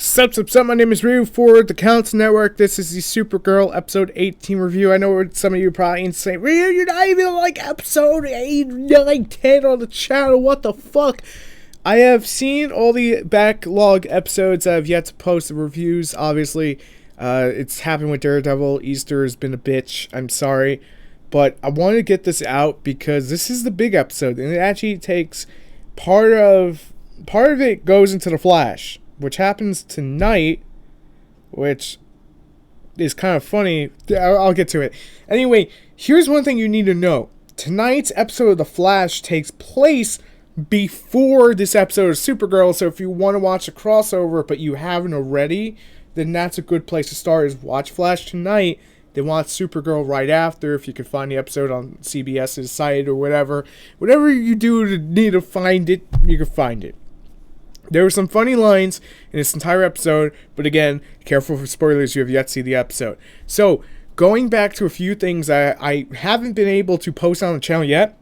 Sup, my name is Ryu for TheCouncilNetwork. This is the Supergirl episode 18 review. I know what some of you are probably saying, Ryu, you're not even like episode 8, 9, 10 on the channel. What the fuck? I have seen all the backlog episodes. I have yet to post the reviews. Obviously, it's happened with Daredevil. Easter has been a bitch. I'm sorry. But I want to get this out because this is the big episode. And it actually takes part of it goes into the Flash, which happens tonight, which is kind of funny. I'll get to it. Anyway, here's one thing you need to know. Tonight's episode of The Flash takes place before this episode of Supergirl, so if you want to watch a crossover but you haven't already, then that's a good place to start, is watch Flash tonight, then watch Supergirl right after, if you can find the episode on CBS's site or whatever. Whatever you do to need to find it, you can find it. There were some funny lines in this entire episode, but again, careful for spoilers, you have yet to see the episode. So, going back to a few things I haven't been able to post on the channel yet.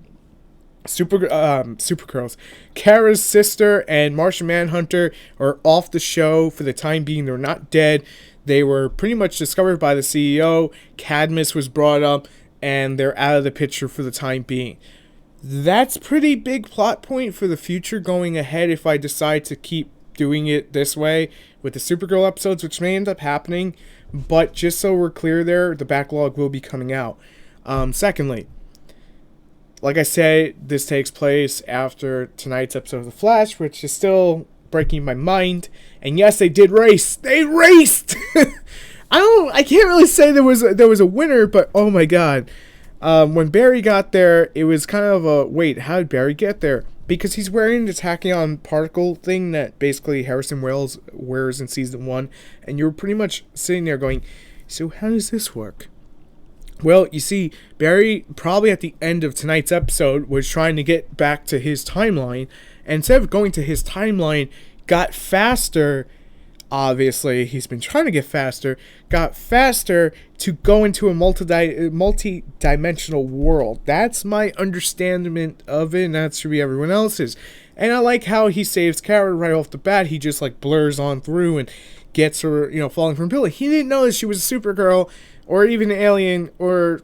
Supergirl's Kara's sister and Martian Manhunter are off the show for the time being. They're not dead. They were pretty much discovered by the CEO. Cadmus was brought up, and they're out of the picture for the time being. That's pretty big plot point for the future going ahead if I decide to keep doing it this way with the Supergirl episodes, which may end up happening, but just so we're clear there, the backlog will be coming out. Secondly, like I said, this takes place after tonight's episode of The Flash, which is still breaking my mind. And yes, they did race. They raced! I can't really say there was a winner, but oh my god. When Barry got there, it was kind of a, wait, how did Barry get there? Because he's wearing the tachyon particle thing that basically Harrison Wells wears in season 1, and you're pretty much sitting there going, so how does this work? Well, you see, Barry, probably at the end of tonight's episode, was trying to get back to his timeline, and instead of going to his timeline, got faster. Obviously, he's been trying to get faster, got faster to go into a multi-dimensional world. That's my understanding of it, and that should be everyone else's. And I like how he saves Kara right off the bat. He just, like, blurs on through and gets her, falling from a building. He didn't know that she was a Supergirl, or even an alien, or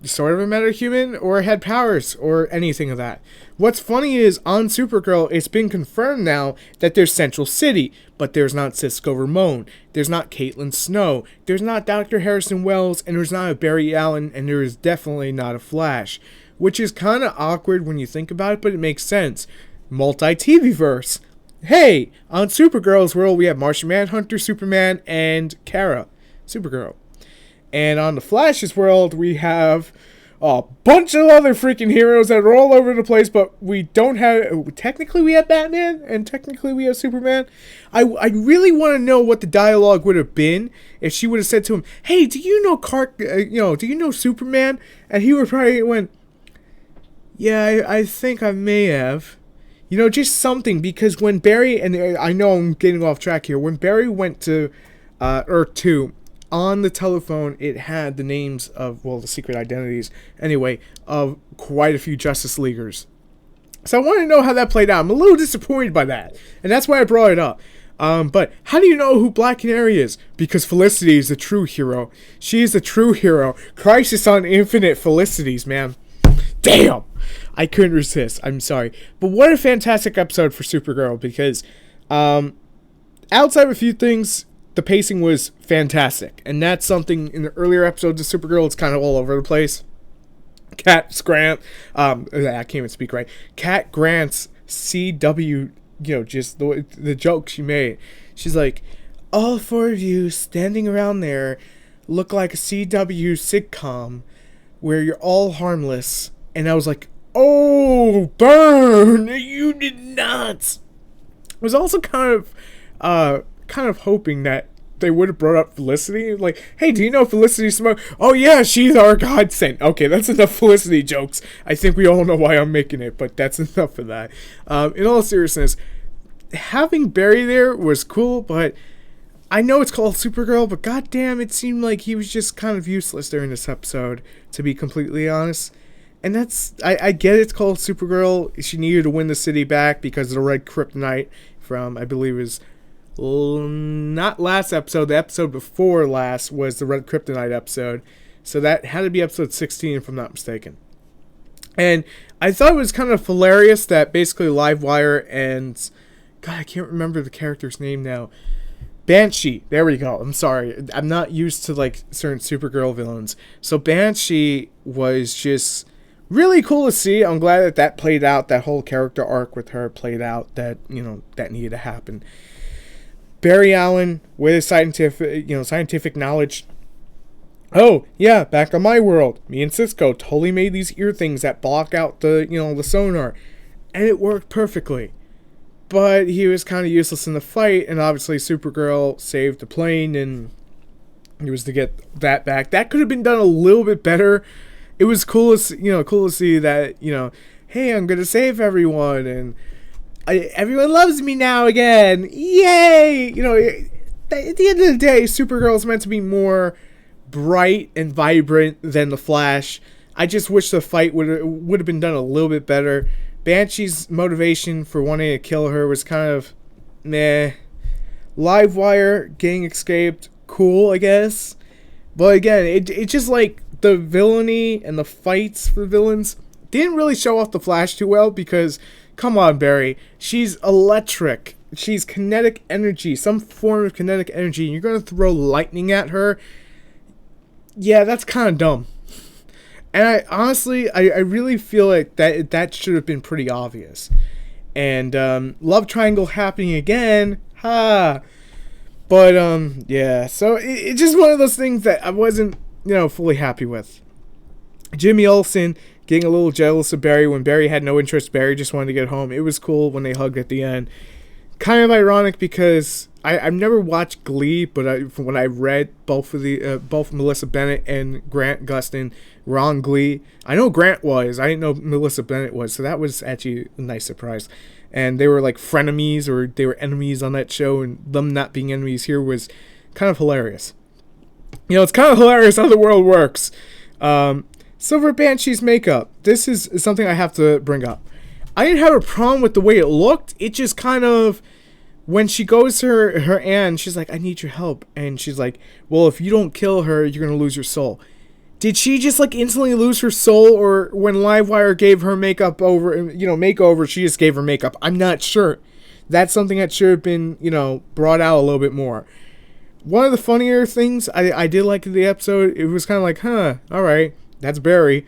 sort of a metahuman, or had powers, or anything of that. What's funny is, on Supergirl, it's been confirmed now that there's Central City, but there's not Cisco Ramon, there's not Caitlin Snow, there's not Dr. Harrison Wells, and there's not a Barry Allen, and there is definitely not a Flash. Which is kind of awkward when you think about it, but it makes sense. Multi-TV-verse. Hey, on Supergirl's world, we have Martian Manhunter, Superman, and Kara, Supergirl. And on the Flash's world, we have a bunch of other freaking heroes that are all over the place, but we don't have... Technically, we have Batman, and technically, we have Superman. I really want to know what the dialogue would have been if she would have said to him, hey, do you know do you know Superman? And he would probably went, yeah, I think I may have. Just something, because when Barry... And I know I'm getting off track here. When Barry went to Earth 2... on the telephone, it had the names of, the secret identities, anyway, of quite a few Justice Leaguers. So I want to know how that played out. I'm a little disappointed by that, and that's why I brought it up. But how do you know who Black Canary is? Because Felicity is the true hero. She is the true hero. Crisis on Infinite Felicities, man. Damn! I couldn't resist. I'm sorry. But what a fantastic episode for Supergirl, because outside of a few things, the pacing was fantastic, and that's something in the earlier episodes of Supergirl, it's kind of all over the place. Cat Grant, I can't even speak right. Cat Grant's CW, just the joke she made. She's like, all four of you standing around there look like a CW sitcom where you're all harmless. And I was like, oh, burn! You did not! I was also kind of hoping that they would have brought up Felicity. Like, hey, do you know Felicity Smoke? Oh yeah, she's our godsend. Okay, that's enough Felicity jokes. I think we all know why I'm making it, but that's enough of that. In all seriousness, having Barry there was cool, but I know it's called Supergirl, but goddamn, it seemed like he was just kind of useless during this episode, to be completely honest. And that's, I get it's called Supergirl. She needed to win the city back because of the red kryptonite from, I believe it was 9 not last episode, the episode before last was the Red Kryptonite episode. So that had to be episode 16, if I'm not mistaken. And I thought it was kind of hilarious that basically Livewire and... God, I can't remember the character's name now. Banshee. There we go. I'm sorry. I'm not used to, like, certain Supergirl villains. So Banshee was just really cool to see. I'm glad that that played out. That whole character arc with her played out. That, you know, that needed to happen. Barry Allen, with his scientific knowledge. Oh, yeah, back on my world. Me and Cisco totally made these ear things that block out the, the sonar. And it worked perfectly. But he was kind of useless in the fight, and obviously Supergirl saved the plane, and he was to get that back. That could have been done a little bit better. It was cool to see that, hey, I'm gonna save everyone, and everyone loves me now again. Yay! At the end of the day, Supergirl is meant to be more bright and vibrant than the Flash. I just wish the fight would have been done a little bit better. Banshee's motivation for wanting to kill her was kind of meh. Livewire getting escaped, cool, I guess. But again, it just like the villainy and the fights for the villains didn't really show off the Flash too well because, come on, Barry, she's electric. She's kinetic energy, some form of kinetic energy, and you're going to throw lightning at her? Yeah, that's kind of dumb. And I honestly really feel like that should have been pretty obvious. And love triangle happening again, ha. But yeah, so it's just one of those things that I wasn't fully happy with. Jimmy Olsen getting a little jealous of Barry when Barry had no interest. Barry just wanted to get home. It was cool when they hugged at the end. Kind of ironic because I've never watched Glee, but when I read both Melissa Bennett and Grant Gustin were on Glee. I know Grant was. I didn't know Melissa Bennett was, so that was actually a nice surprise. And they were like frenemies, or they were enemies on that show, and them not being enemies here was kind of hilarious. It's kind of hilarious how the world works. Silver Banshee's makeup. This is something I have to bring up. I didn't have a problem with the way it looked. It just kind of, when she goes to her aunt, she's like, I need your help. And she's like, well, if you don't kill her, you're going to lose your soul. Did she just like instantly lose her soul? Or when Livewire gave her makeover, she just gave her makeup? I'm not sure. That's something that should have been, brought out a little bit more. One of the funnier things I did like in the episode, it was kind of like, all right, that's Barry.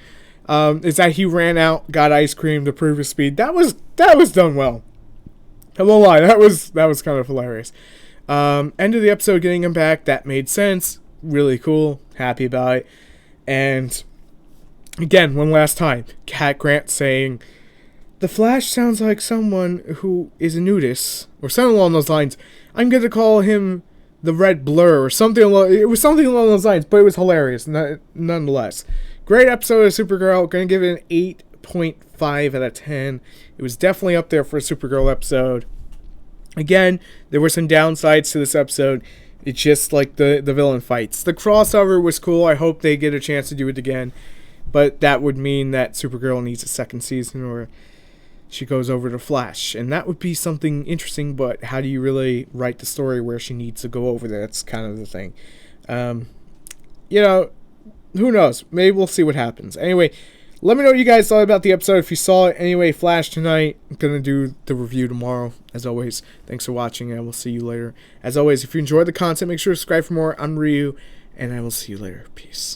Is that he ran out, got ice cream to prove his speed. That was done well. I won't lie, that was kind of hilarious. End of the episode, getting him back, that made sense. Really cool, happy about it. And again, one last time, Cat Grant saying, the Flash sounds like someone who is a nudist, or something along those lines. I'm going to call him the Red Blur, or something along, it was something along those lines, but it was hilarious, nonetheless. Great episode of Supergirl. Going to give it an 8.5 out of 10. It was definitely up there for a Supergirl episode. Again, there were some downsides to this episode. It's just like the villain fights. The crossover was cool. I hope they get a chance to do it again. But that would mean that Supergirl needs a second season, or she goes over to Flash. And that would be something interesting, but how do you really write the story where she needs to go over there? That's kind of the thing. Who knows? Maybe we'll see what happens. Anyway, let me know what you guys thought about the episode. If you saw it, anyway, Flash tonight. I'm going to do the review tomorrow. As always, thanks for watching, and I will see you later. As always, if you enjoyed the content, make sure to subscribe for more. I'm Ryu, and I will see you later. Peace.